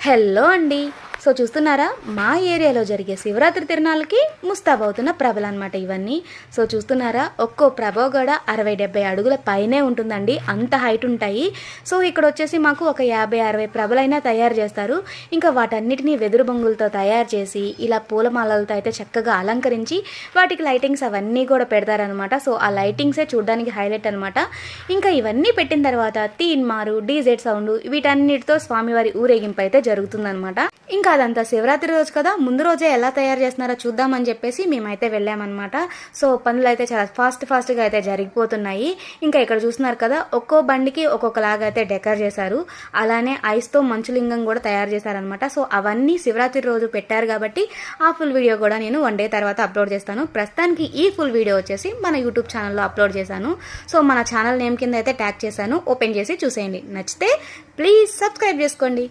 Hello అండి. So చూస్తున్నారా, మా ఏరియాలో జరిగే శివరాత్రి తిరునాళ్ళకి ముస్తాబవుతున్న ప్రభలు అనమాట ఇవన్నీ. సో చూస్తున్నారా, ఒక్కో ప్రభ కూడా 60-70 అడుగుల పైనే ఉంటుందండి, అంత హైట్ ఉంటాయి. సో ఇక్కడ వచ్చేసి మాకు ఒక 50-60 ప్రభలైనా తయారు చేస్తారు. ఇంకా వాటన్నిటినీ వెదురు బొంగులతో తయారు చేసి ఇలా పూలమాలలతో అయితే చక్కగా అలంకరించి వాటికి లైటింగ్స్ అవన్నీ కూడా పెడతారనమాట. సో ఆ లైటింగ్సే చూడడానికి హైలైట్ అనమాట. ఇంకా ఇవన్నీ పెట్టిన తర్వాత తీన్మారు, డీజెట్ సౌండ్ వీటన్నిటితో స్వామివారి ఊరేగింపు అయితే జరుగుతుందనమాట. ఇంకా అదంతా శివరాత్రి రోజు కదా, ముందు రోజే ఎలా తయారు చేస్తున్నారో చూద్దామని చెప్పేసి మేమైతే వెళ్ళామన్నమాట. సో పనులు అయితే చాలా ఫాస్ట్గా అయితే జరిగిపోతున్నాయి. ఇంకా ఇక్కడ చూస్తున్నారు కదా, ఒక్కో బండికి ఒక్కొక్కలాగా అయితే డెకర్ చేశారు. అలానే ఐస్తో మంచులింగం కూడా తయారు చేశారనమాట. సో అవన్నీ శివరాత్రి రోజు పెట్టారు కాబట్టి ఆ ఫుల్ వీడియో కూడా నేను 1 day తర్వాత అప్లోడ్ చేస్తాను. ప్రస్తుతానికి ఈ ఫుల్ వీడియో వచ్చేసి మన యూట్యూబ్ ఛానల్లో అప్లోడ్ చేశాను. సో మన ఛానల్ నేమ్ కింద అయితే ట్యాగ్ చేశాను, ఓపెన్ చేసి చూసేయండి. నచ్చితే ప్లీజ్ సబ్స్క్రైబ్ చేసుకోండి.